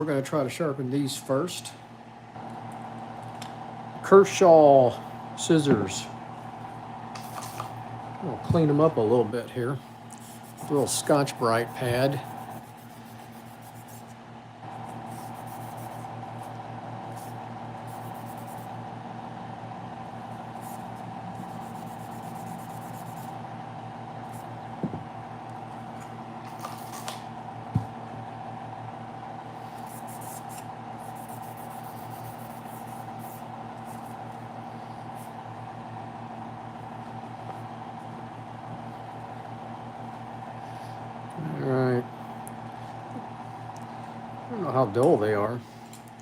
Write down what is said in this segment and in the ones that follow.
We're going to try to sharpen these first. Kershaw scissors. I'll clean them up a little bit here. A little Scotch-Brite pad. Alright. I don't know how dull they are.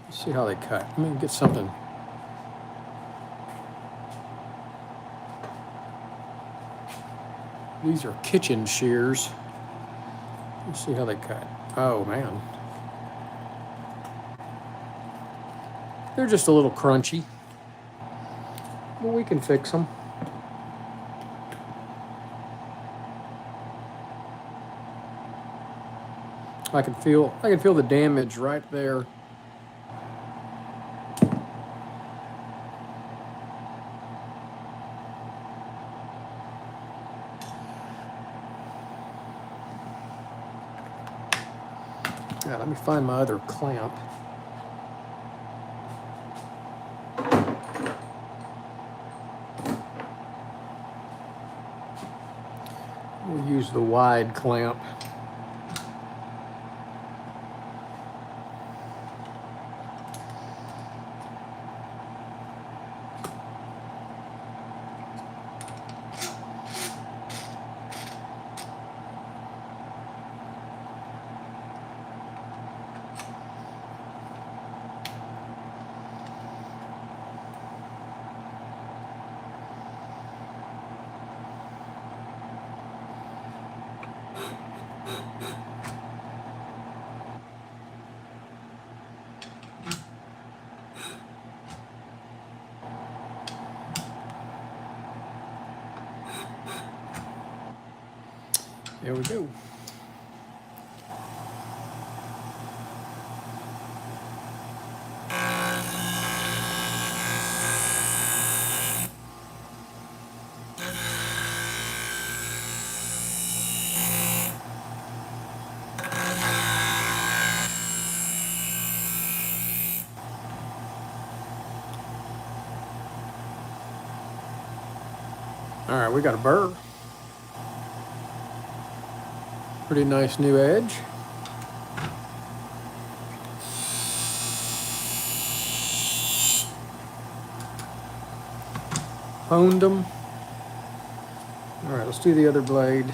Let's see how they cut. Let me get something. These are kitchen shears. Let's see how they cut. Oh man. They're just a little crunchy. But we can fix them. I can feel the damage right there. Yeah, let me find my other clamp. We'll use the wide clamp. There we go. All right, we got a burr. Pretty nice new edge. Honed them. All right, let's do the other blade.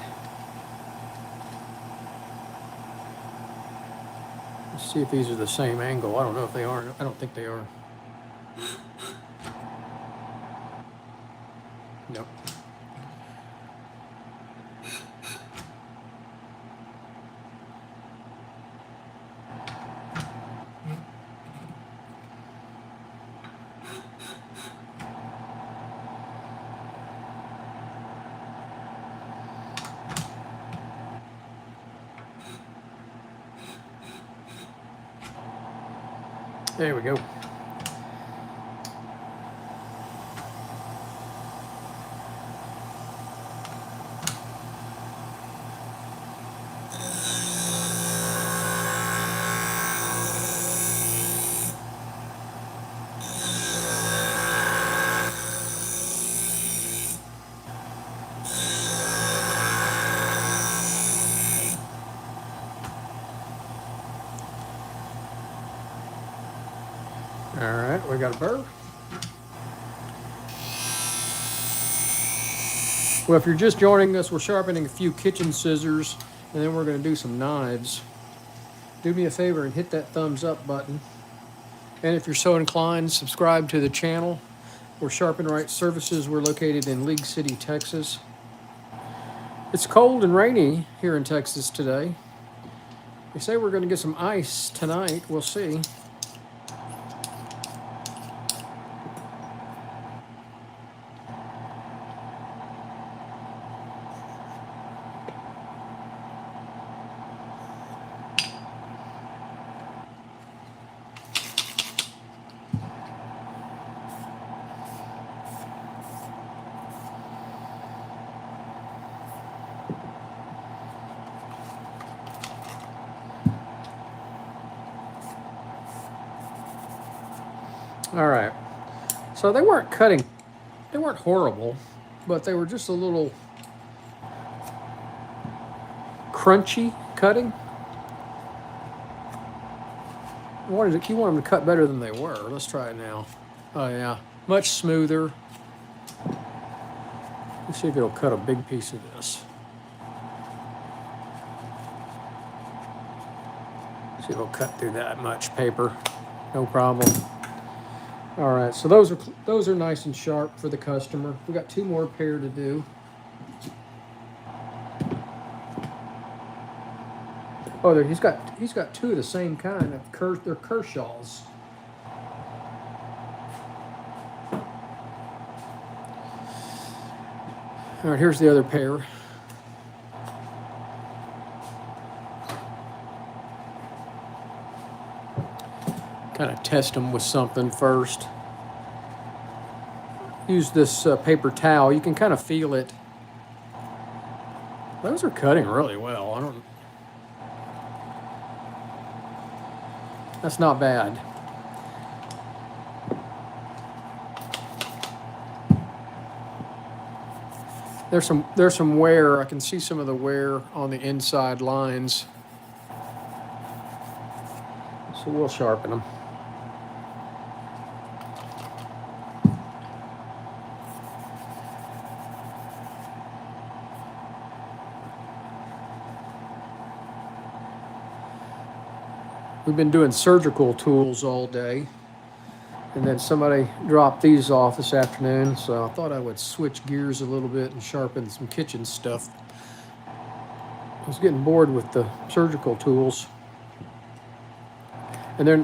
Let's see if these are the same angle. I don't know if they are. I don't think they are. Nope. There we go. All right, we got a burr. Well, if you're just joining us, we're sharpening a few kitchen scissors, and then we're going to do some knives. Do me a favor and hit that thumbs up button. And if you're so inclined, subscribe to the channel. We're Sharpen Right Services. We're located in League City, Texas. It's cold and rainy here in Texas today. They say we're going to get some ice tonight. We'll see. All right. So they weren't cutting, they weren't horrible, but they were just a little crunchy cutting. You want them to cut better than they were. Let's try it now. Oh yeah, much smoother. Let's see if it'll cut a big piece of this. See if it'll cut through that much paper. No problem. All right, so those are nice and sharp for the customer. We got 2 more pair to do. Oh, he's got 2 of the same kind of they're Kershaws. All right, here's the other pair. Kind of test them with something first. Use this paper towel. You can kind of feel it. Those are cutting really well. That's not bad. There's some wear. I can see some of the wear on the inside lines. So we'll sharpen them. We've been doing surgical tools all day, and then somebody dropped these off this afternoon, so I thought I would switch gears a little bit and sharpen some kitchen stuff. I was getting bored with the surgical tools, and they're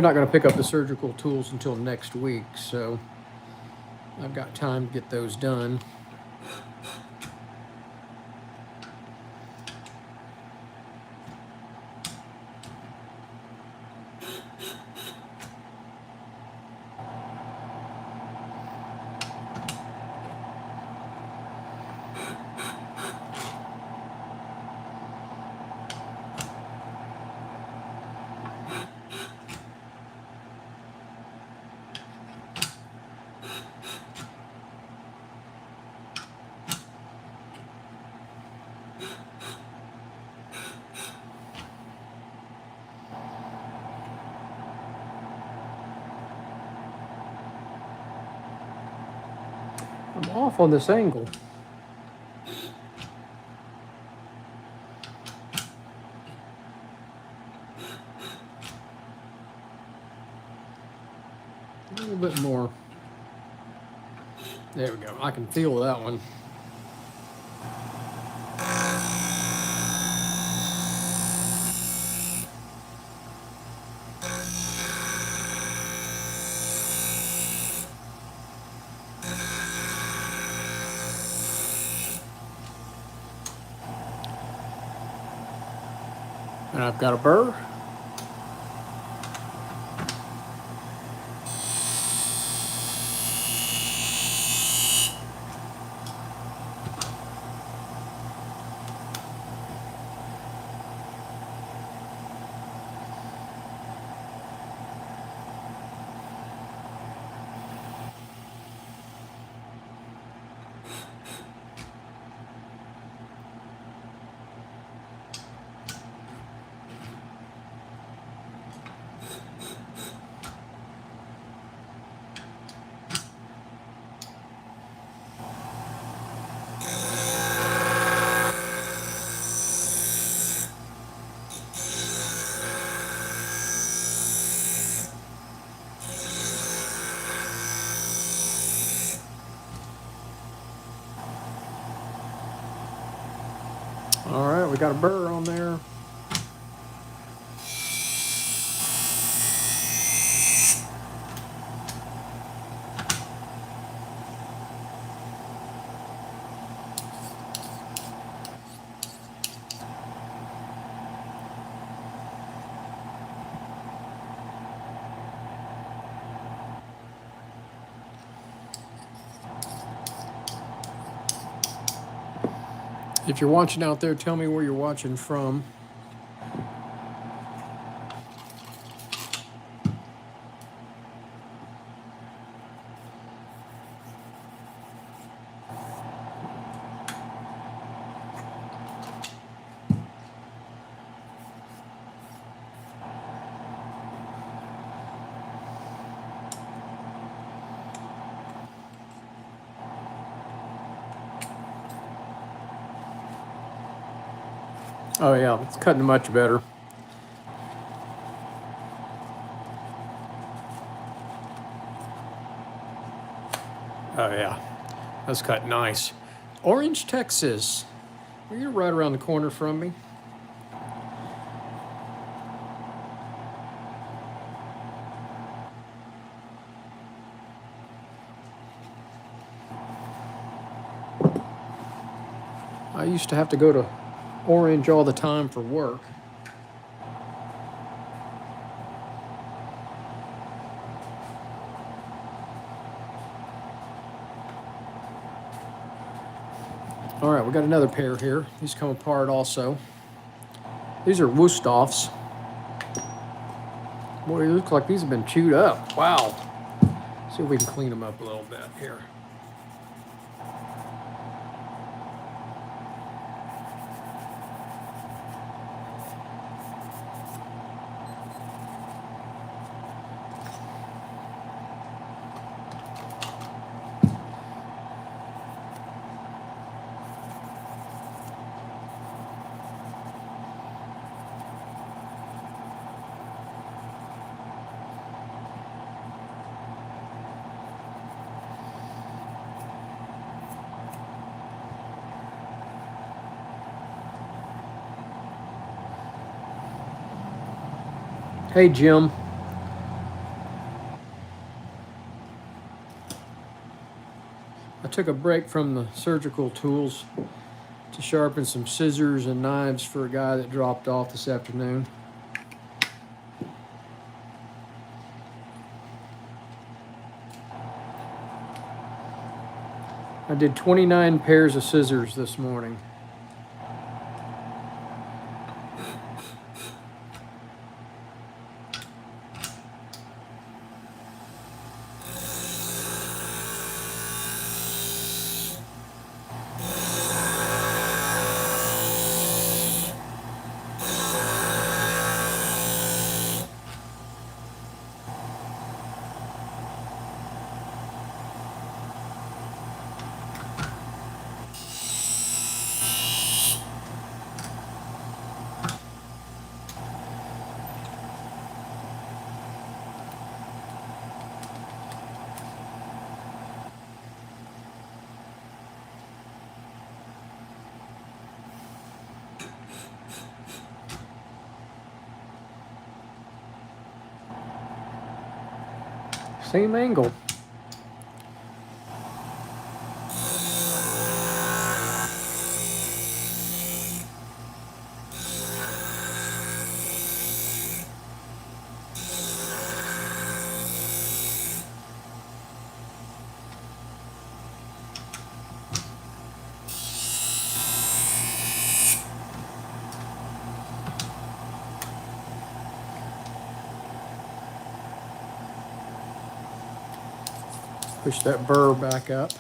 not going to pick up the surgical tools until next week, so I've got time to get those done. I'm off on this angle. A little bit more. There we go. I can feel that one. And I've got a burr. All right, we got a burr on there. If you're watching out there, tell me where you're watching from. Oh yeah, it's cutting much better. Oh yeah, that's cut nice. Orange, Texas. Well, you're right around the corner from me. I used to have to go to Orange all the time for work. All right, we got another pair here. These come apart also. These are Wusthoffs. Boy, it looks like these have been chewed up. Wow. See if we can clean them up a little bit here. Hey, Jim. I took a break from the surgical tools to sharpen some scissors and knives for a guy that dropped off this afternoon. I did 29 pairs of scissors this morning. Same angle. Push that burr back up.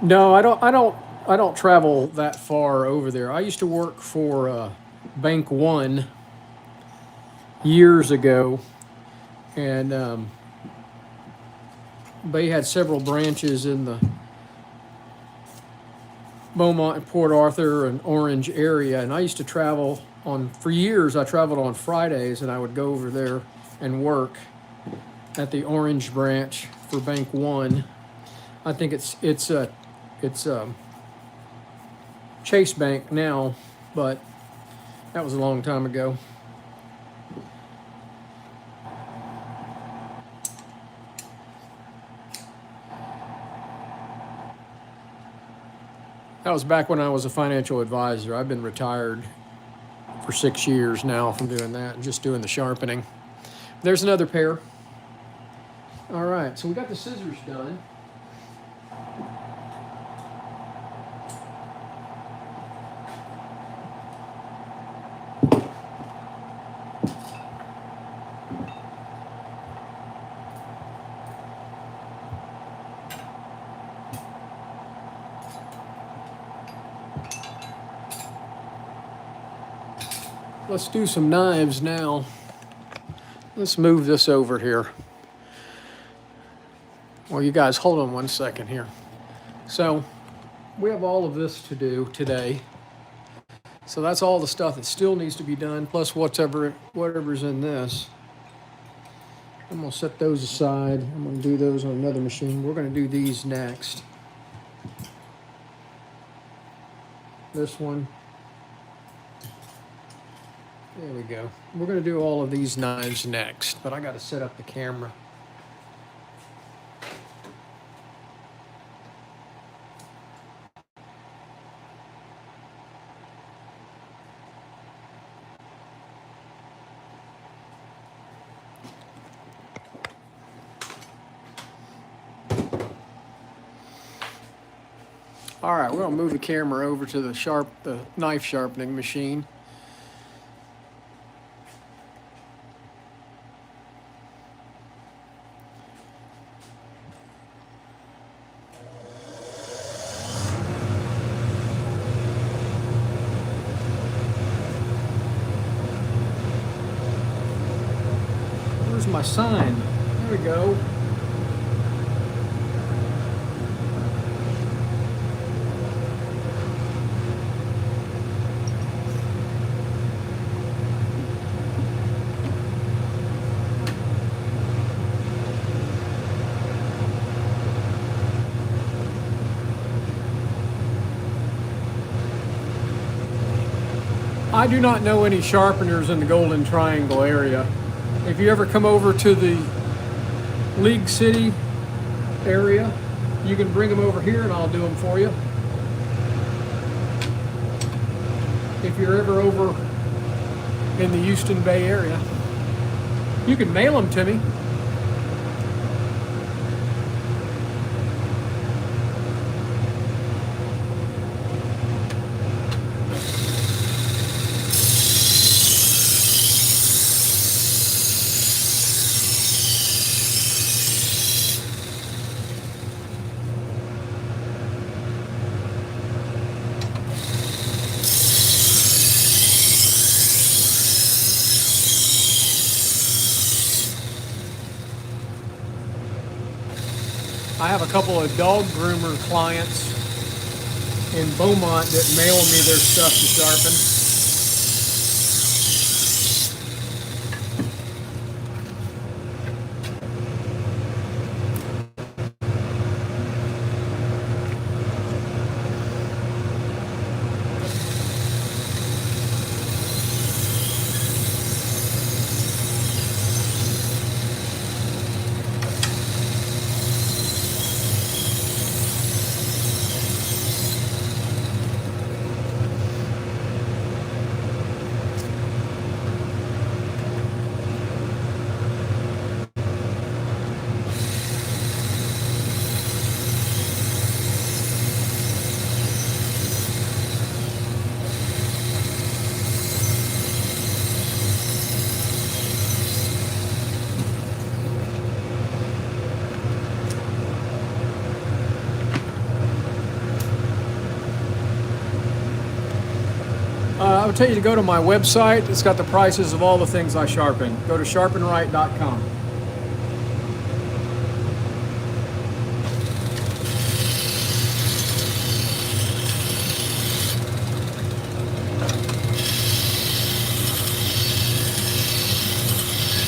No, I don't travel that far over there. I used to work for Bank One years ago, and they had several branches in the Beaumont and Port Arthur and Orange area. And I used to travel for years. I traveled on Fridays, and I would go over there and work at the Orange branch for Bank One. I think it's Chase Bank now, but that was a long time ago. That was back when I was a financial advisor. I've been retired for 6 years now from doing that and just doing the sharpening. There's another pair. All right, so we got the scissors done. Let's do some knives now. Let's move this over here. Well, you guys, hold on one second here. So, we have all of this to do today. So that's all the stuff that still needs to be done, plus whatever's in this. I'm gonna set those aside. I'm gonna do those on another machine. We're gonna do these next. This one. There we go. We're gonna do all of these knives next, but I gotta set up the camera. All right, we're gonna move the camera over to the knife sharpening machine. Where's my sign? There we go. I do not know any sharpeners in the Golden Triangle area. If you ever come over to the League City area, you can bring them over here and I'll do them for you. If you're ever over in the Houston Bay area, you can mail them to me. I have a couple of dog groomer clients in Beaumont that mail me their stuff to sharpen. I would tell you to go to my website. It's got the prices of all the things I sharpen. Go to sharpenright.com.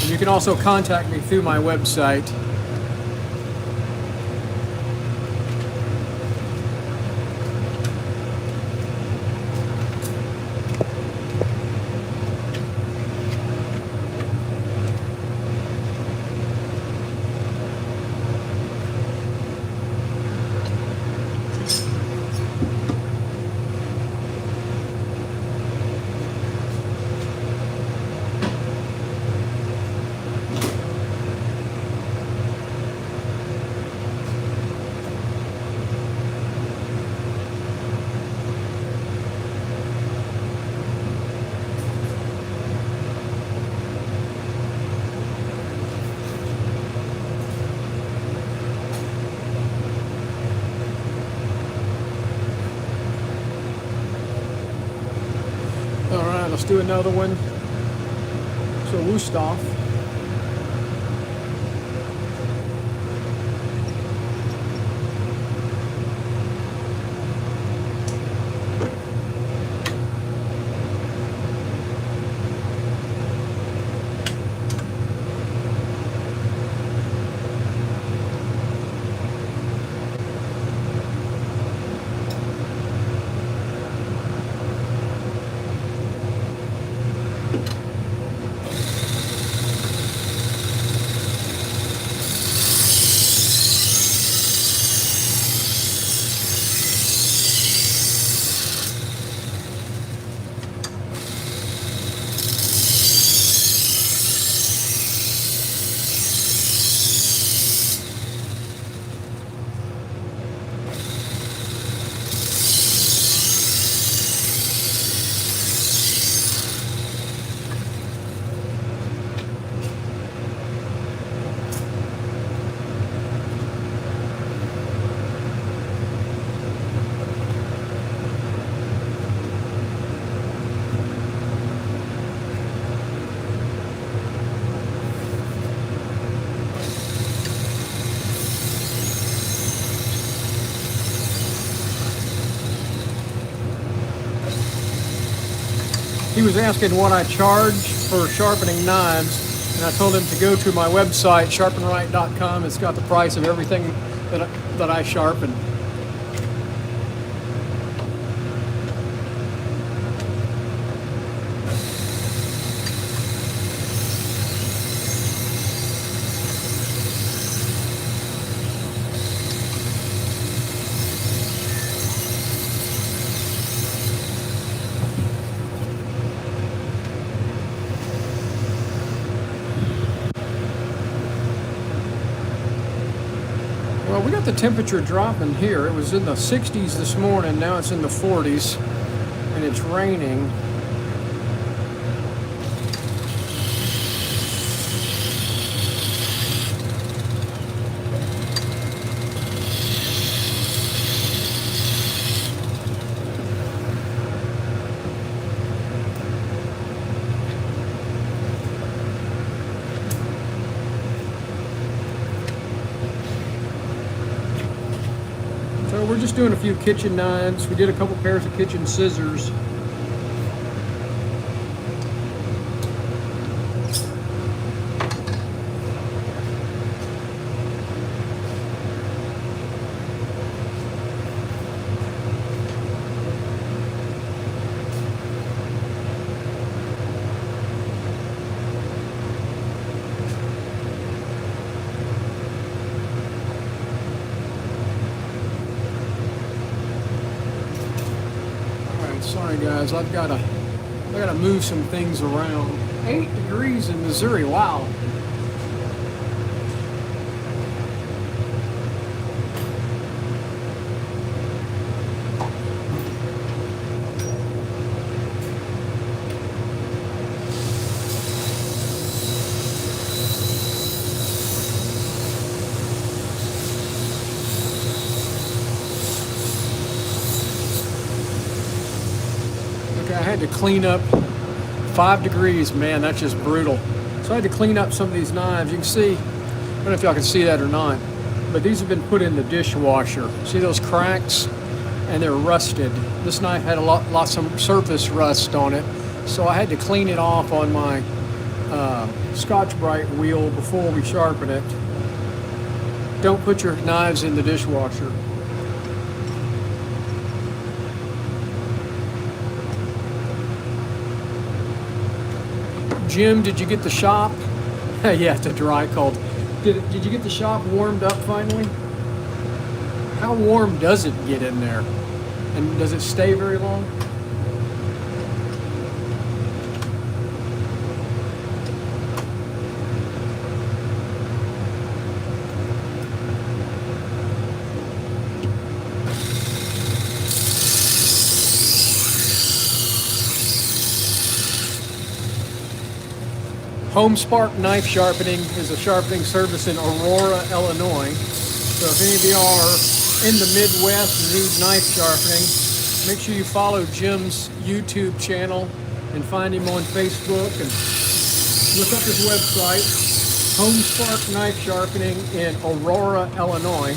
And you can also contact me through my website. right, let's do another one. So Wusthof. He was asking what I charge for sharpening knives, and I told him to go to my website, sharpenright.com. It's got the price of everything that I sharpen. Well, we got the temperature dropping here. It was in the 60s this morning. Now it's in the 40s, and it's raining. So we're just doing a few kitchen knives. We did a couple pairs of kitchen scissors. Sorry guys, I gotta move some things around. 8 degrees in Missouri, wow. I had to clean up 5 degrees, man, that's just brutal. So I had to clean up some of these knives. You can see, I don't know if y'all can see that or not, but these have been put in the dishwasher. See those cracks? And they're rusted. This knife had lots of surface rust on it, so I had to clean it off on my Scotch-Brite wheel before we sharpen it. Don't put your knives in the dishwasher. Jim, did you get the shop? Yeah, it's a dry cold. Did you get the shop warmed up finally? How warm does it get in there? And does it stay very long? Home Spark Knife Sharpening is a sharpening service in Aurora, Illinois. So if any of you are in the Midwest and need knife sharpening, make sure you follow Jim's YouTube channel and find him on Facebook and look up his website, Home Spark Knife Sharpening in Aurora, Illinois.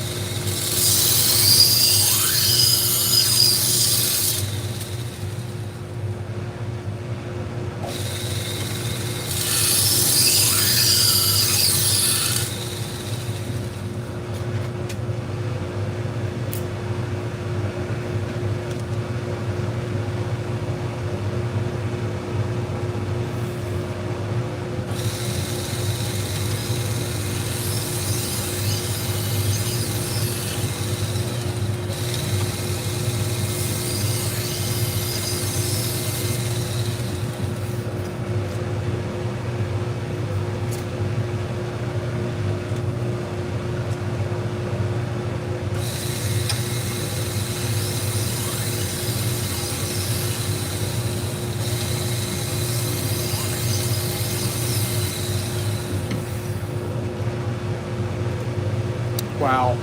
Wow.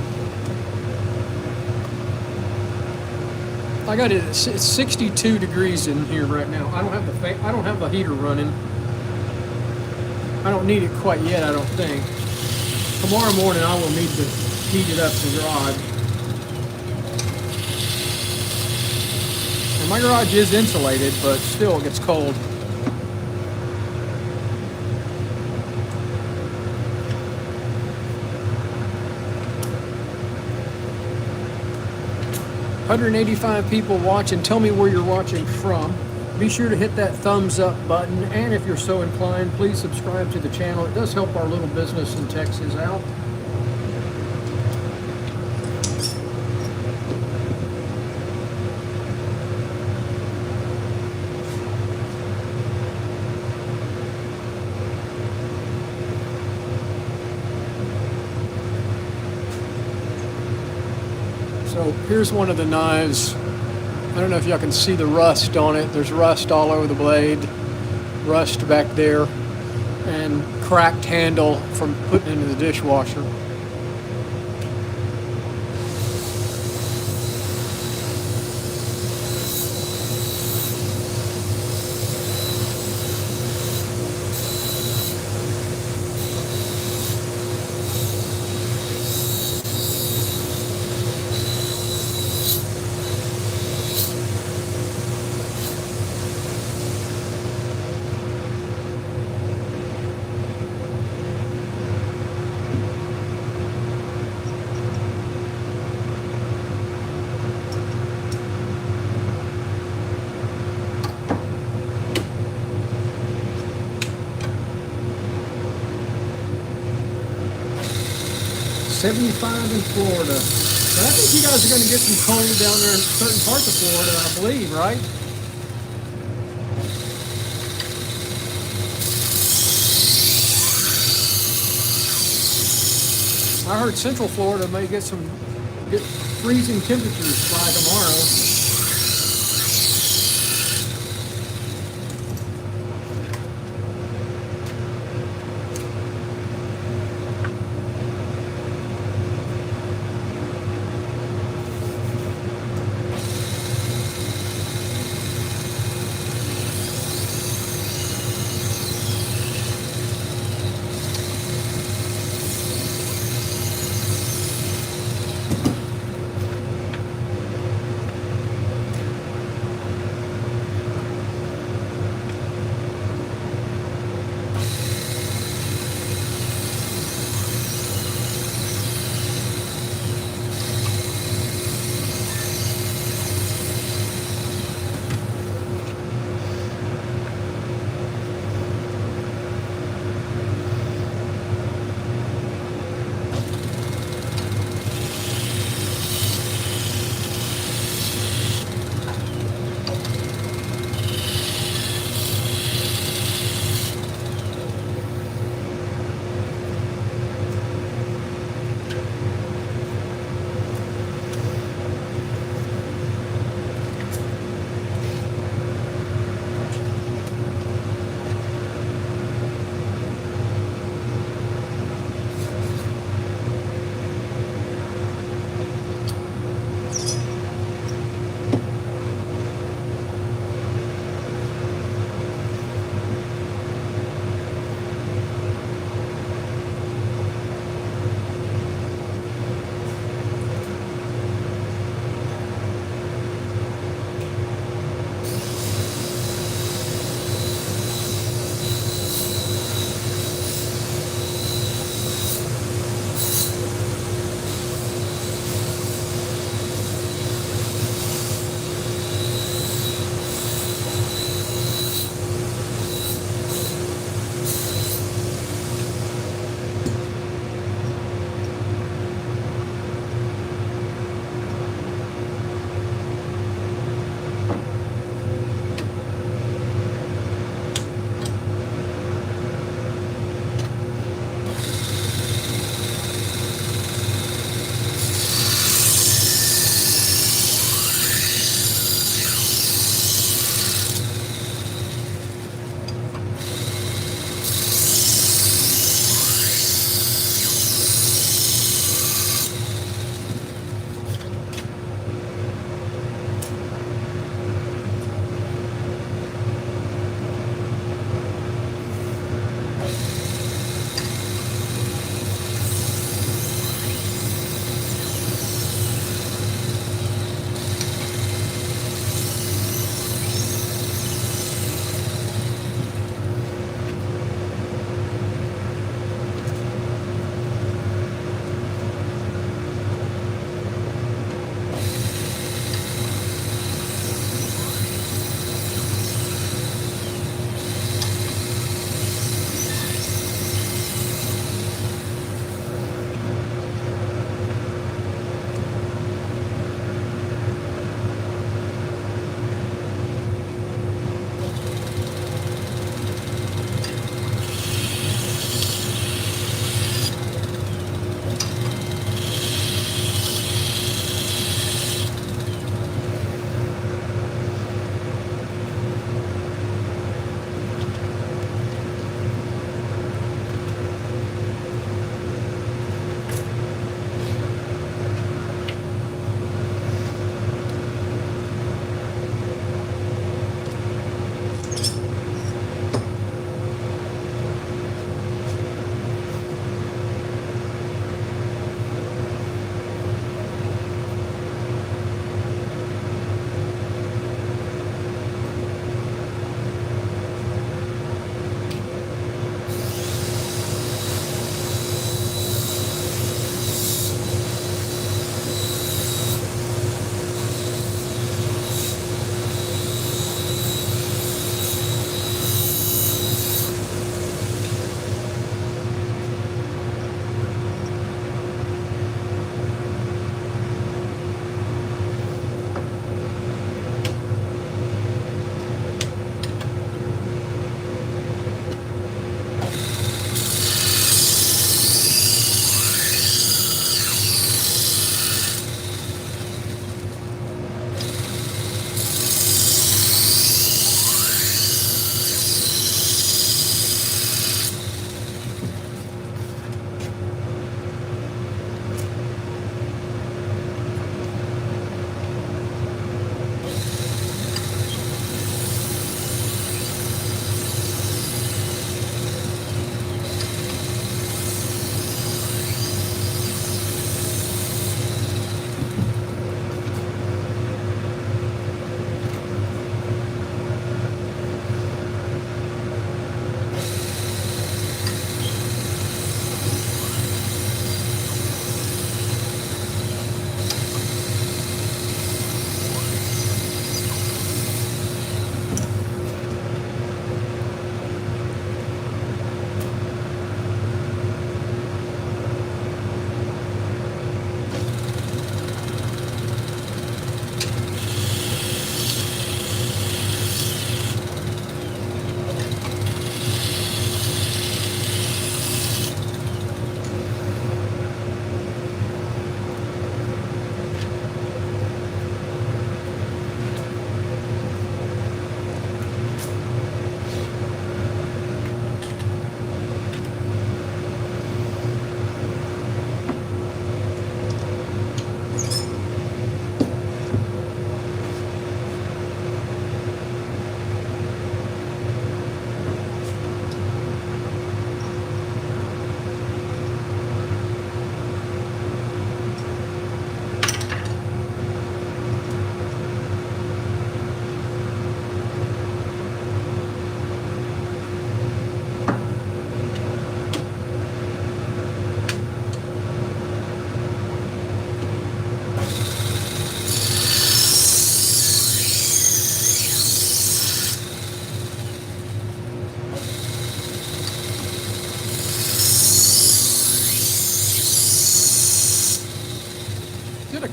I got it. It's 62 degrees in here right now. I don't have the heater running. I don't need it quite yet, I don't think. Tomorrow morning I will need to heat it up in the garage. And my garage is insulated, but still it gets cold. $185 people watching. Tell me where you're watching from. Be sure to hit that thumbs up button, and if you're so inclined, please subscribe to the channel. It does help our little business in Texas out. So here's one of the knives. I don't know if y'all can see the rust on it. There's rust all over the blade, rust back there, and cracked handle from putting it into the dishwasher. $75 in Florida. But I think you guys are going to get some cold down there in certain parts of Florida, I believe, right? I heard Central Florida may get freezing temperatures by tomorrow.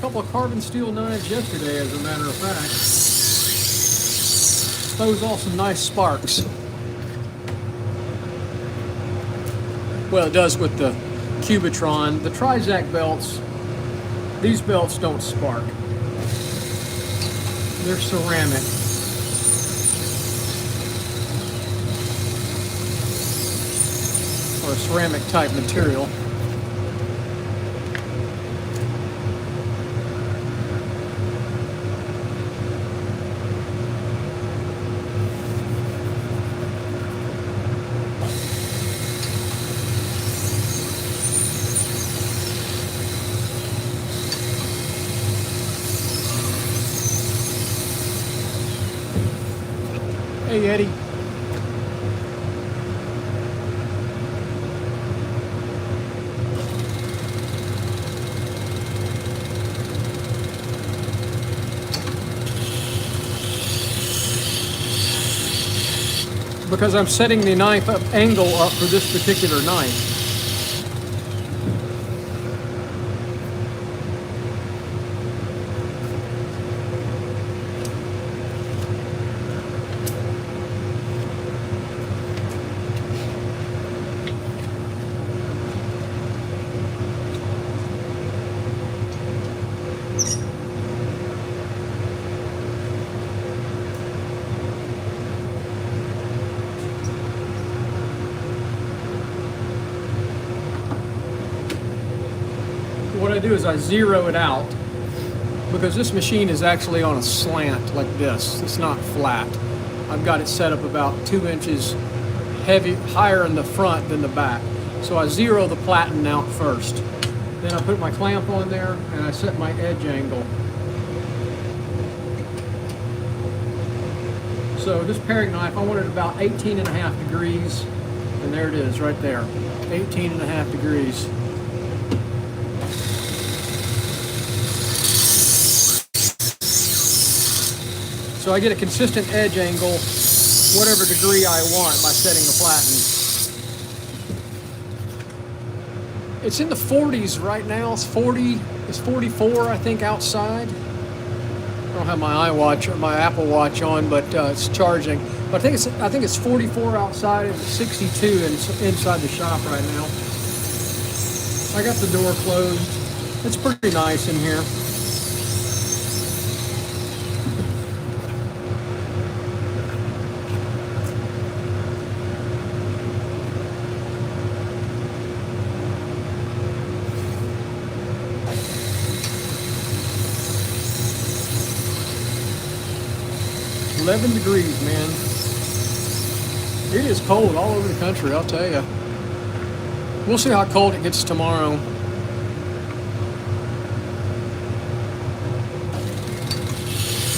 couple of carbon steel knives yesterday, as a matter of fact. Those off some nice sparks. Well, it does with the Cubitron. The Trizac belts, these belts don't spark. They're ceramic. Or a ceramic type material. Hey, Eddie. Because I'm setting the knife up angle up for this particular knife. What I do is I zero it out, because this machine is actually on a slant like this. It's not flat. I've got it set up about 2 inches higher in the front than the back. So I zero the platen out first. Then I put my clamp on there and I set my edge angle. So this paring knife, I want it about 18.5 degrees, and there it is right there, 18.5 degrees. So I get a consistent edge angle, whatever degree I want, by setting the platen. It's in the 40s right now. It's 40, it's 44, I think, outside. I don't have my iWatch or my Apple Watch on, but it's charging. But I think it's 44 outside and 62 inside the shop right now. I got the door closed. It's pretty nice in here. $11 degrees, man. It is cold all over the country, I'll tell you. We'll see how cold it gets tomorrow.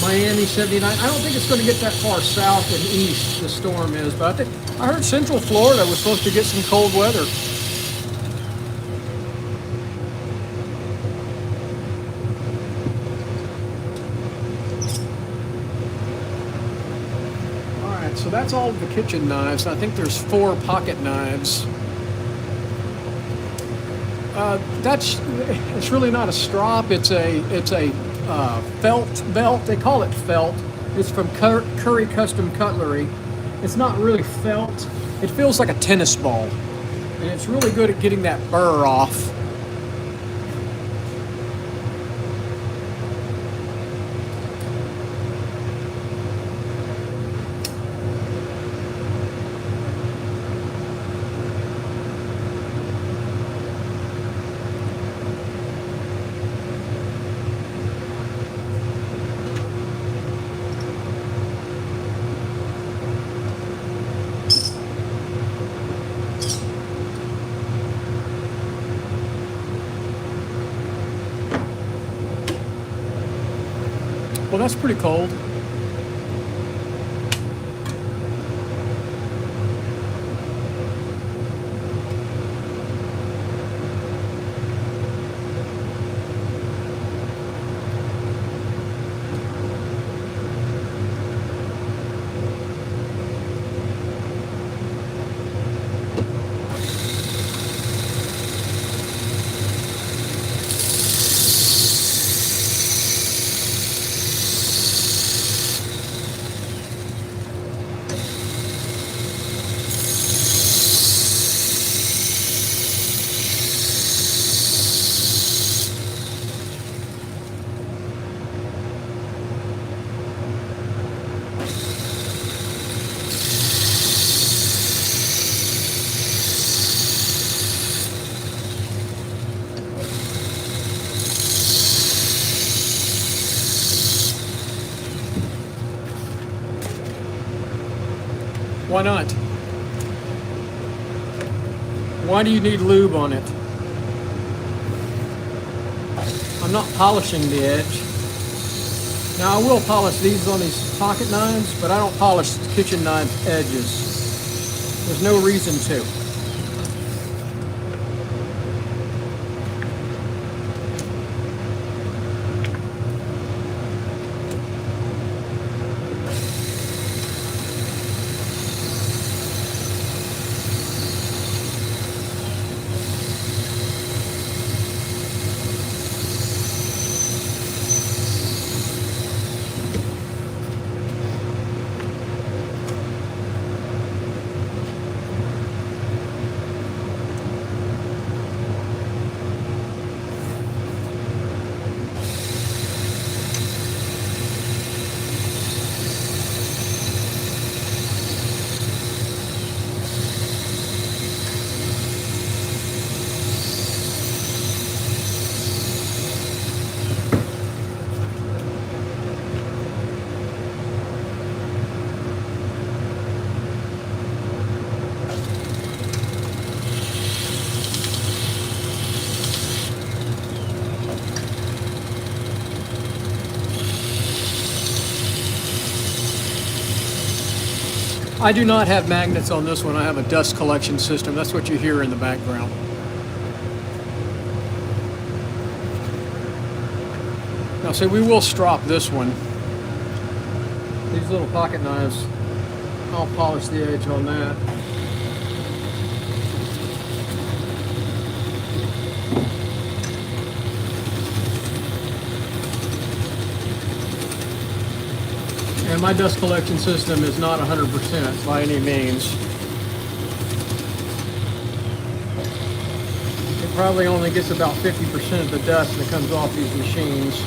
Miami 79. I don't think it's going to get that far south and east, the storm is, but I heard Central Florida was supposed to get some cold weather. So that's all of the kitchen knives. I think there's 4 pocket knives. It's really not a strop. It's a felt belt. They call it felt. It's from Curry Custom Cutlery. It's not really felt. It feels like a tennis ball, and it's really good at getting that burr off. Well, that's pretty cold. Why not? Why do you need lube on it? I'm not polishing the edge. Now I will polish these on these pocket knives, but I don't polish kitchen knife edges. There's no reason to. I do not have magnets on this one. I have a dust collection system. That's what you hear in the background. Now see, we will strop this one. These little pocket knives, I'll polish the edge on that. And my dust collection system is not 100% by any means. It probably only gets about 50% of the dust that comes off these machines.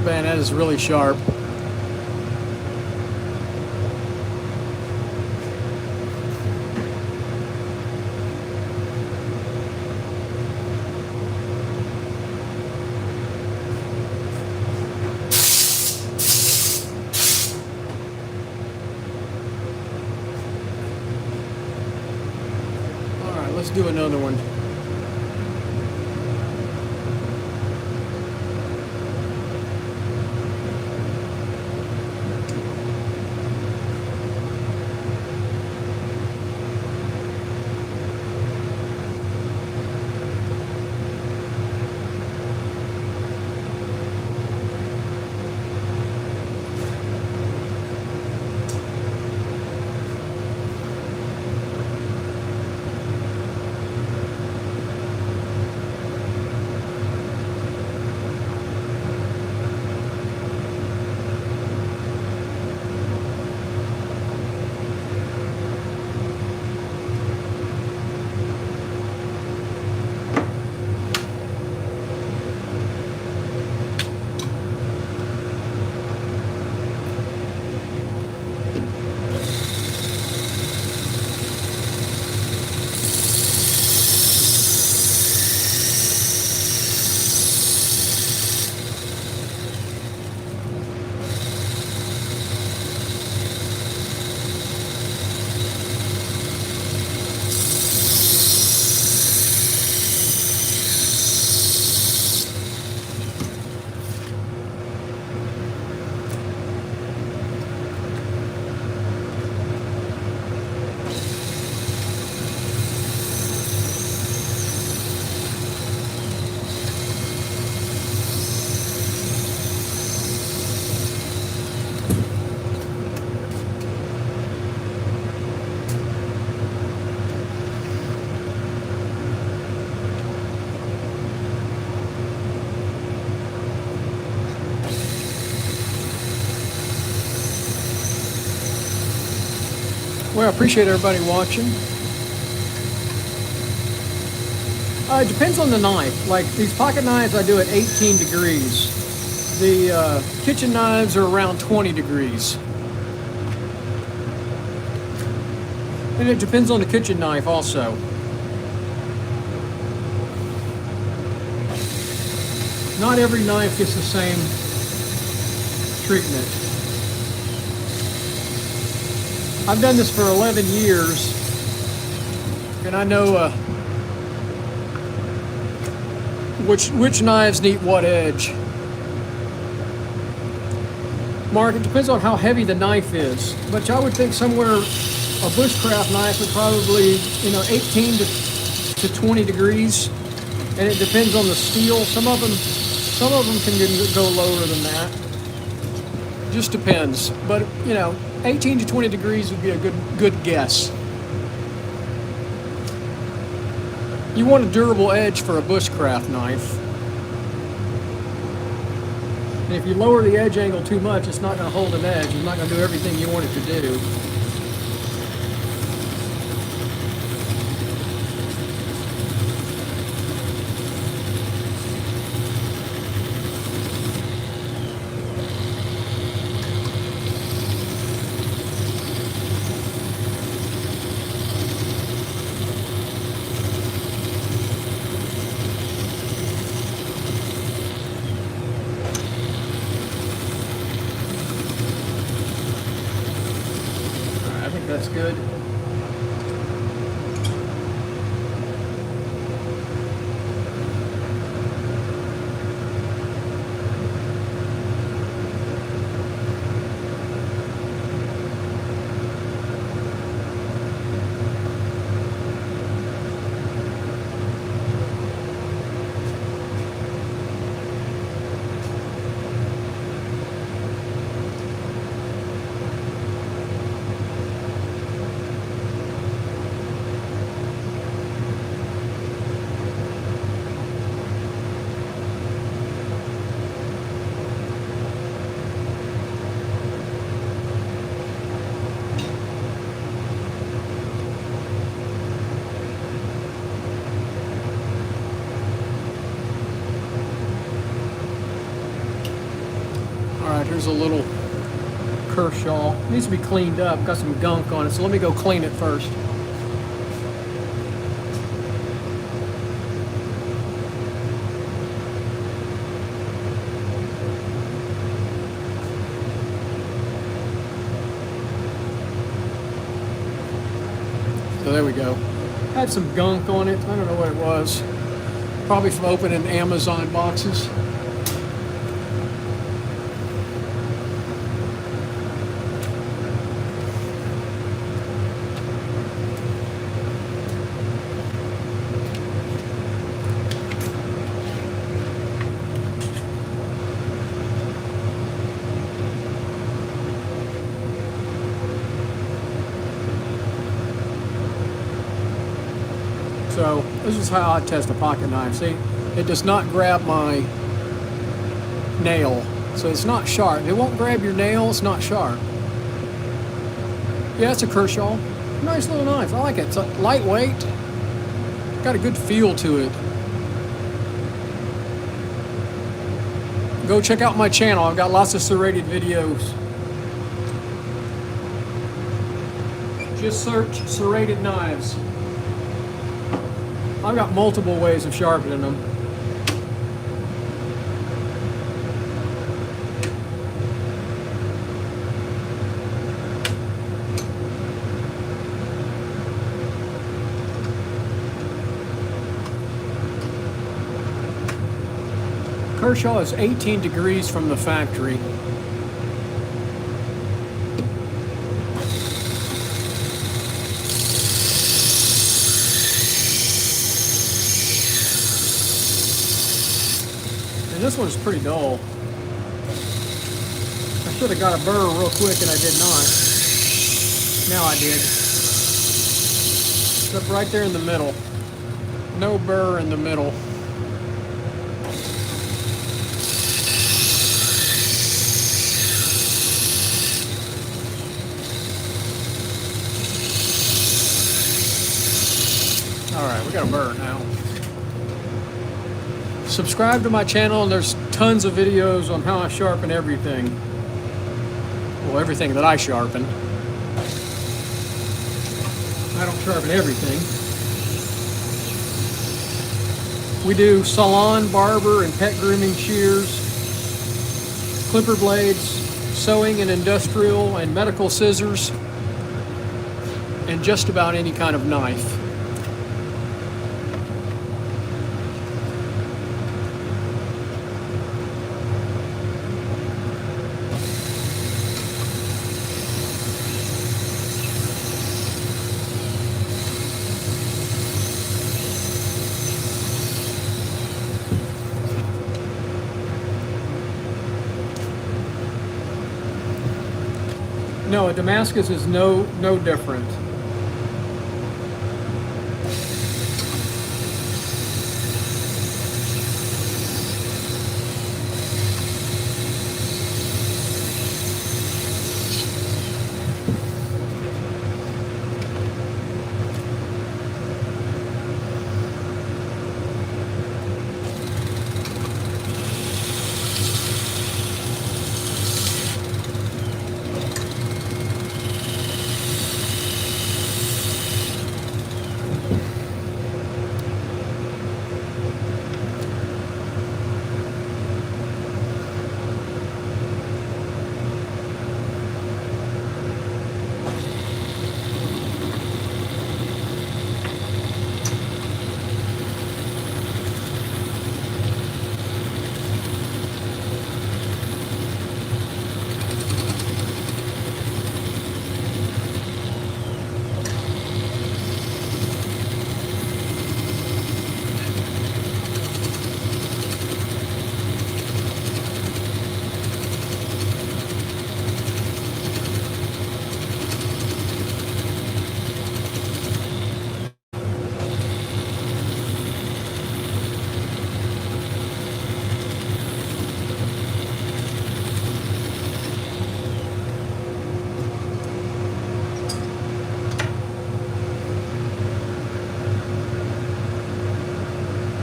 Man, that is really sharp. All right, let's do another one. Well, I appreciate everybody watching. It depends on the knife. Like these pocket knives I do at 18 degrees. The kitchen knives are around 20 degrees. And it depends on the kitchen knife also. Not every knife gets the same treatment. I've done this for 11 years, and I know which knives need what edge. Mark, it depends on how heavy the knife is, but I would think somewhere a bushcraft knife would probably, 18 to 20 degrees, and it depends on the steel. Some of them can go lower than that. Just depends, but 18 to 20 degrees would be a good guess. You want a durable edge for a bushcraft knife. And if you lower the edge angle too much, it's not going to hold an edge. It's not going to do everything you want it to do. That's good. Alright, here's a little Kershaw. It needs to be cleaned up. Got some gunk on it, so let me go clean it first. So there we go. Had some gunk on it. I don't know what it was. Probably from opening Amazon boxes. So this is how I test a pocket knife. See, it does not grab my nail. So it's not sharp. It won't grab your nail, it's not sharp. Yeah, it's a Kershaw. Nice little knife, I like it. It's lightweight. Got a good feel to it. Go check out my channel, I've got lots of serrated videos. Just search serrated knives. I've got multiple ways of sharpening them. Kershaw is 18 degrees from the factory. This one's pretty dull. I should have got a burr real quick and I did not. Now I did. Except right there in the middle. No burr in the middle. burr now. Subscribe to my channel, and there's tons of videos on how I sharpen everything. Well, everything that I sharpen. I don't sharpen everything. We do Salon, Barber, and pet grooming shears, clipper blades, sewing and industrial and medical scissors, and just about any kind of knife. No, a Damascus is no different.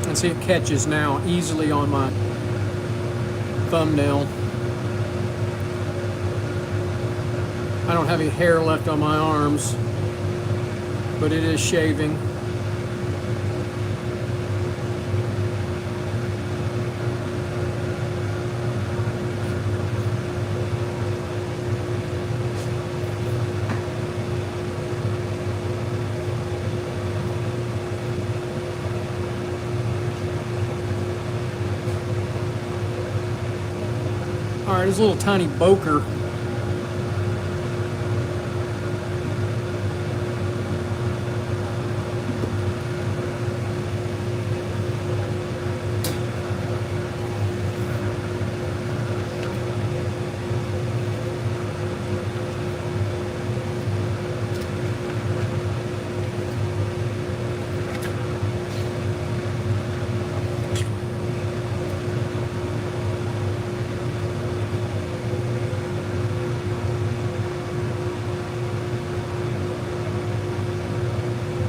And see, it catches now easily on my thumbnail. I don't have any hair left on my arms, but it is shaving. All right, there's a little tiny boker.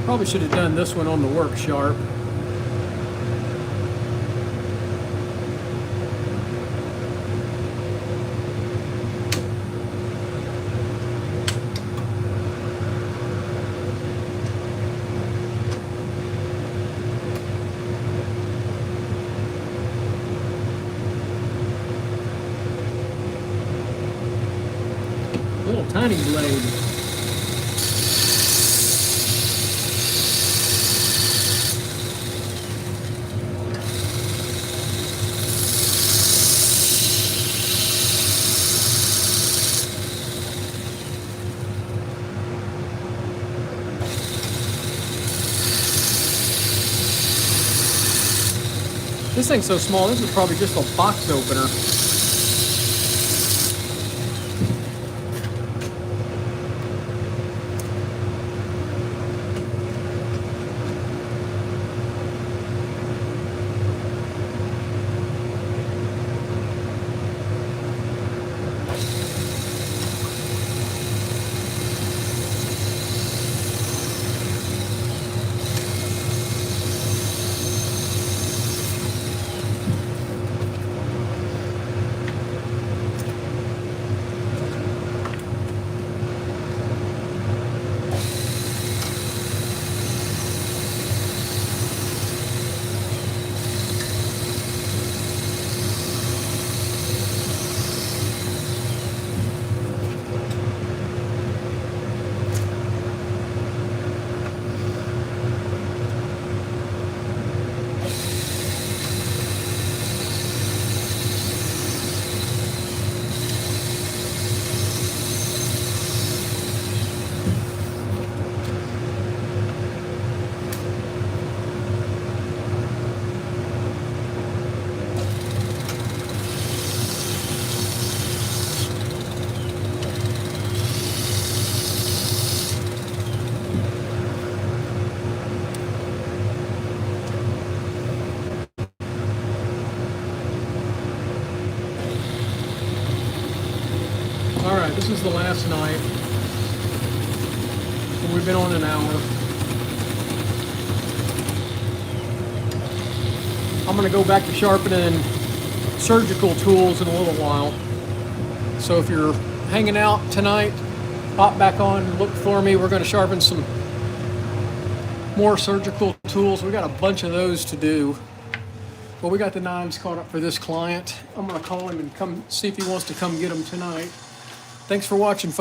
Probably should have done this one on the work sharp. Little tiny blade. This thing's so small, this is probably just a box opener. right, this is the last night. And we've been on an hour. I'm gonna go back to sharpening surgical tools in a little while. So if you're hanging out tonight, pop back on and look for me. We're gonna sharpen some more surgical tools. We got a bunch of those to do. Well, we got the knives caught up for this client. I'm gonna call him and come see if he wants to come get them tonight. Thanks for watching, folks.